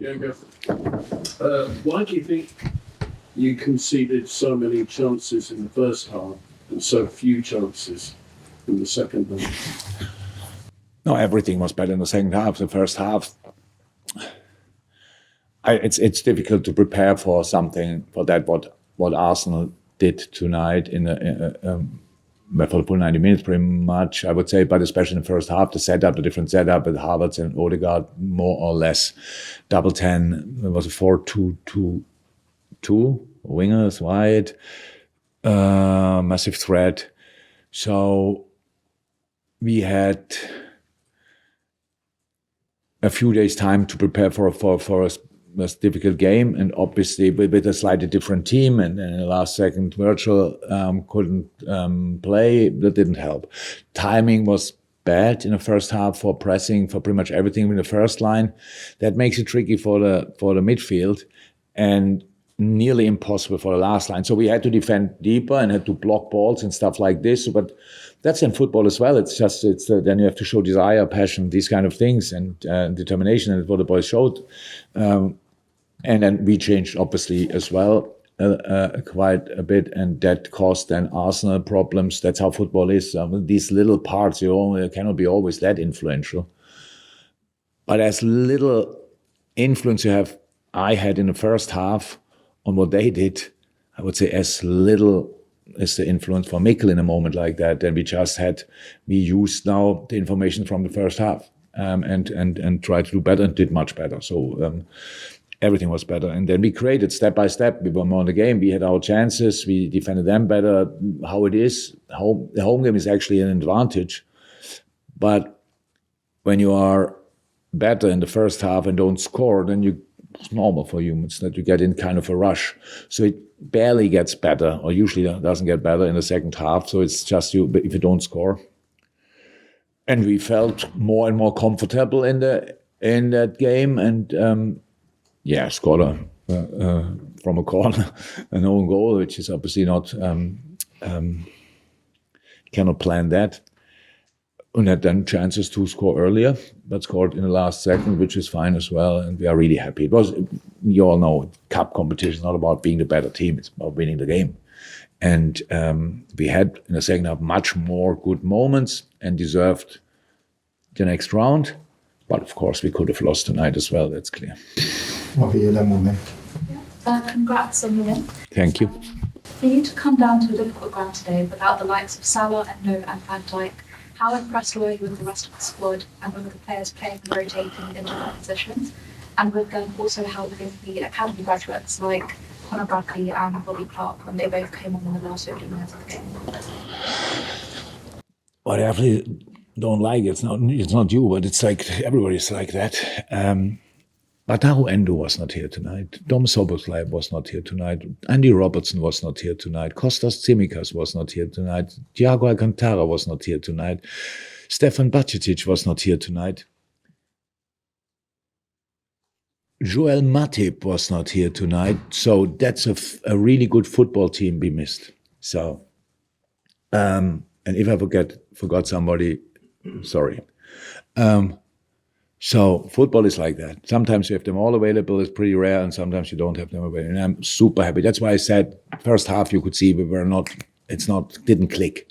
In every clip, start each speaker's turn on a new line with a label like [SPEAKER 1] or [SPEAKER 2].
[SPEAKER 1] Jurgen, why do you think you conceded so many chances in the first half and so few chances in the second half?
[SPEAKER 2] No, everything was better in the second half. The first half, it's difficult to prepare for something for that. What Arsenal did tonight for the full 90 minutes, pretty much, I would say, but especially in the first half, the different setup with Havertz and Odegaard, more or less double 10. It was a 4-2-2, wingers wide, massive threat. So we had a few days' time to prepare for a difficult game, and obviously with a slightly different team, and in the last second Virgil couldn't play. That didn't help. Timing was bad in the first half for pressing for pretty much everything in the first line. That makes it tricky for the midfield, and nearly impossible for the last line. So we had to defend deeper and had to block balls and stuff like this. But that's in football as well. Then you have to show desire, passion, these kind of things, and determination, and what the boys showed. And then we changed, obviously, as well, quite a bit, and that caused then Arsenal problems. That's how football is. These little parts, cannot be always that influential. But as little influence I had in the first half on what they did, I would say as little as the influence for Mikkel in a moment like that. And we used now the information from the first half and tried to do better, and did much better. So everything was better. And then we created step by step. We were more in the game. We had our chances. We defended them better. How it is, the home game is actually an advantage. But when you are better in the first half and don't score, then it's normal for humans that you get in kind of a rush. So it barely gets better, or usually doesn't get better in the second half. So it's just if you don't score. And we felt more and more comfortable in that game, and scored from a corner, an own goal, which is obviously not, cannot plan that. And had then chances to score earlier, but scored in the last second, which is fine as well. And we are really happy. You all know, cup competition is not about being the better team, it's about winning the game. And we had in the second half much more good moments and deserved the next round. But of course, we could have lost tonight as well, that's clear.
[SPEAKER 3] Congrats on the win.
[SPEAKER 2] Thank you.
[SPEAKER 3] For you to come down to a difficult ground today without the likes of Salah, Endo and Van Dijk, how impressed were you with the rest of the squad and with the players playing and rotating in different positions, and with them also helping the academy graduates like Conor Bradley and Bobby Clark when they both came on in the last 15 minutes of the game?
[SPEAKER 2] What I actually don't like, it's not you, but it's like everybody's like that. But now Endo was not here tonight. Dom Szoboszlai was not here tonight. Andy Robertson was not here tonight. Kostas Tsimikas was not here tonight. Thiago Alcantara was not here tonight. Stefan Bajcetic was not here tonight. Joel Matip was not here tonight. So that's a really good football team we missed. So, and if I forgot somebody, sorry. So football is like that. Sometimes you have them all available, it's pretty rare, and sometimes you don't have them available. And I'm super happy. That's why I said first half you could see didn't click.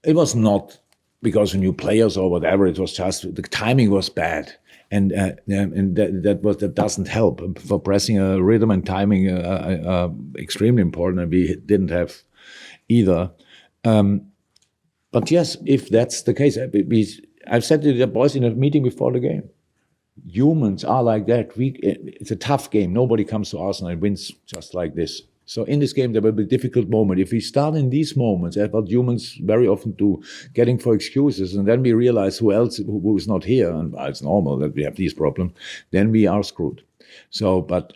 [SPEAKER 2] It was not because of new players or whatever. It was just the timing was bad, and that doesn't help for pressing a rhythm and timing. Extremely important, and we didn't have either. But yes, if that's the case, I've said to the boys in a meeting before the game, humans are like that. It's a tough game. Nobody comes to Arsenal and wins just like this. So in this game, there will be a difficult moment. If we start in these moments, that's what humans very often do, getting for excuses, and then we realize who is not here, and it's normal that we have these problems, then we are screwed. So, but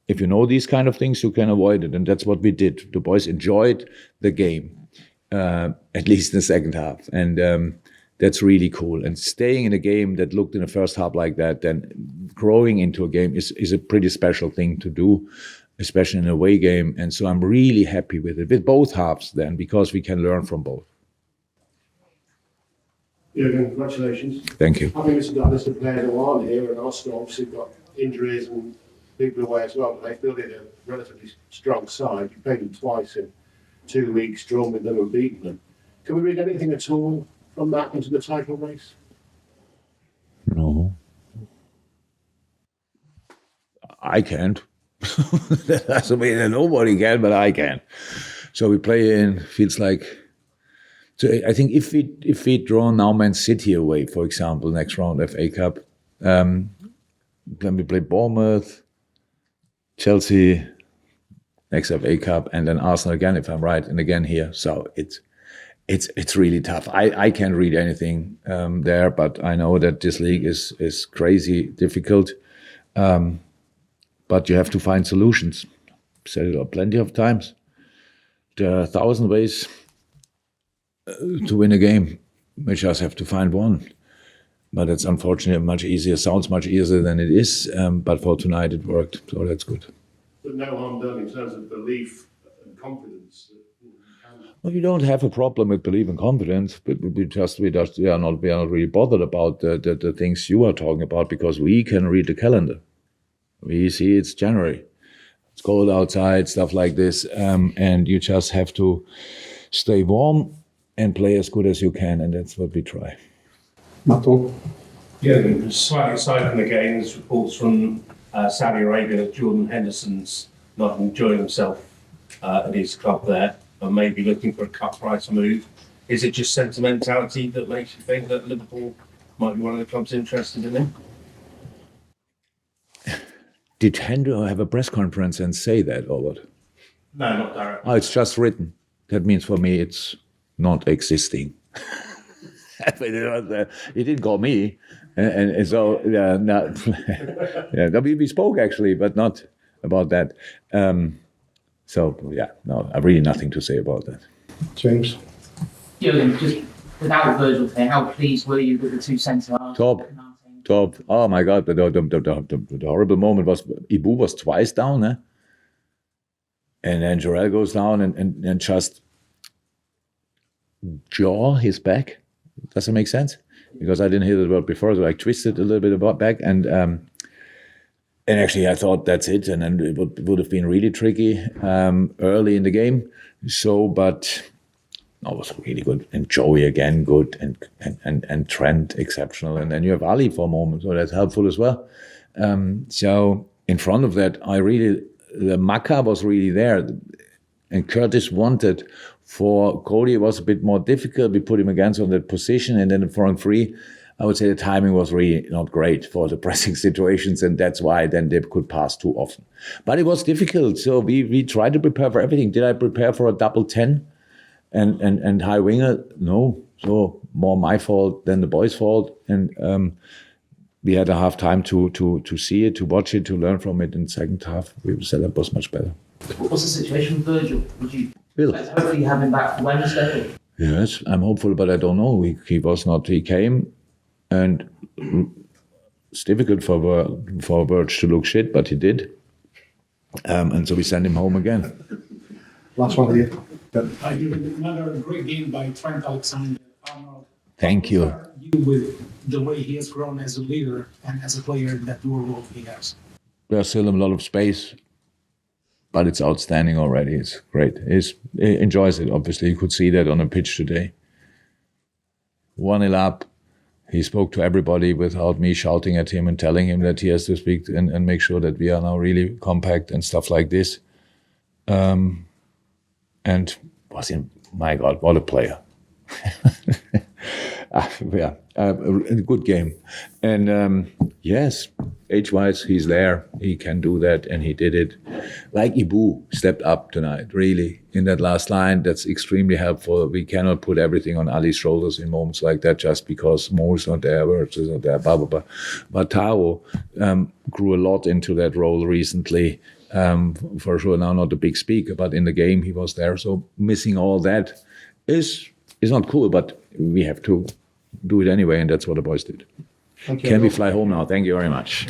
[SPEAKER 2] if you know these kind of things, you can avoid it, and that's what we did. The boys enjoyed the game, at least in the second half, and that's really cool. And staying in a game that looked in the first half like that, then growing into a game is a pretty special thing to do, especially in an away game. And so I'm really happy with it, with both halves then, because we can learn from both.
[SPEAKER 1] Jurgen, congratulations.
[SPEAKER 2] Thank you.
[SPEAKER 1] I think it's got a list of players who aren't here, and Arsenal obviously got
[SPEAKER 4] injuries and people away as well, but they fielded a relatively strong side. You played them twice in 2 weeks, drawn with them and beaten them. Can we read anything at all from that into the title race?
[SPEAKER 2] No. I can't. That doesn't mean that nobody can, but I can. So we play in, feels like, so I think if we draw now Man City away, for example, next round FA Cup, then we play Bournemouth, Chelsea, next FA Cup, and then Arsenal again, if I'm right, and again here. So it's really tough. I can't read anything there, but I know that this league is crazy difficult. But you have to find solutions. Said it up plenty of times. There are 1,000 ways to win a game. We just have to find one. But it's unfortunately much easier. Sounds much easier than it is. But for tonight it worked, so that's good.
[SPEAKER 4] But no harm done in terms of belief and confidence.
[SPEAKER 2] Well, you don't have a problem with belief and confidence, but we are not really bothered about the things you are talking about, because we can read the calendar. We see it's January. It's cold outside, stuff like this, and you just have to stay warm and play as good as you can, and that's what we try.
[SPEAKER 5] Matto?
[SPEAKER 6] Yeah, slightly aside from the game, there's reports from Saudi Arabia that Jordan Henderson's not enjoying himself at his club there and maybe looking for a cut price move. Is it just sentimentality that makes you think that Liverpool might be one of the clubs interested in him?
[SPEAKER 2] Did Hendo have a press conference and say that, or what?
[SPEAKER 6] No, not directly.
[SPEAKER 2] Oh, it's just written. That means for me it's not existing. He didn't call me, and so we spoke actually, but not about that. I really nothing to say about that.
[SPEAKER 5] James?
[SPEAKER 7] Jurgen, just without Virgil there, how pleased were you with the two centre-halves?
[SPEAKER 2] Top. Oh my God, the horrible moment was Ibu was twice down, and then Jarell goes down and just jaw his back. Does that make sense? Because I didn't hear the word before, so I twisted a little bit about back, and actually I thought that's it, and then it would have been really tricky early in the game. So, but it was really good, and Joey again good, and Trent exceptional, and then you have Ali for a moment, so that's helpful as well. So in front of that, the Maka was really there, and Curtis wanted. For Cody, it was a bit more difficult. We put him against on that position, and then the front three, I would say the timing was really not great for the pressing situations, and that's why then they could pass too often. But it was difficult, so we tried to prepare for everything. Did I prepare for a double 10 and high winger? No. So more my fault than the boys' fault, and we had a half time to see it, to watch it, to learn from it. In the second half, the setup was much better.
[SPEAKER 7] What was the situation with Virgil? Would you
[SPEAKER 2] Bill.
[SPEAKER 7] hopefully have him back for Wednesday?
[SPEAKER 2] Yes, I'm hopeful, but I don't know. He was not. He came, and it's difficult for Virg to look shit, but he did, and so we sent him home again.
[SPEAKER 5] Last one here.
[SPEAKER 8] Another great game by Trent Alexander-Arnold.
[SPEAKER 2] Thank you.
[SPEAKER 8] You with the way he has grown as a leader and as a player, that dual role he has.
[SPEAKER 2] There's still a lot of space, but it's outstanding already. It's great. He enjoys it, obviously. You could see that on a pitch today. 1-0 up. He spoke to everybody without me shouting at him and telling him that he has to speak and make sure that we are now really compact and stuff like this. And my God, what a player. A good game. And yes, age-wise, he's there. He can do that, and he did it. Like Ibu stepped up tonight, really, in that last line. That's extremely helpful. We cannot put everything on Ali's shoulders in moments like that just because Mo's not there, Wirtz is not there, blah, blah, blah. But Tao grew a lot into that role recently. For sure, now not a big speaker, but in the game he was there. So missing all that is not cool, but we have to do it anyway, and that's what the boys did.
[SPEAKER 5] Thank you.
[SPEAKER 2] Can we fly home now? Thank you very much.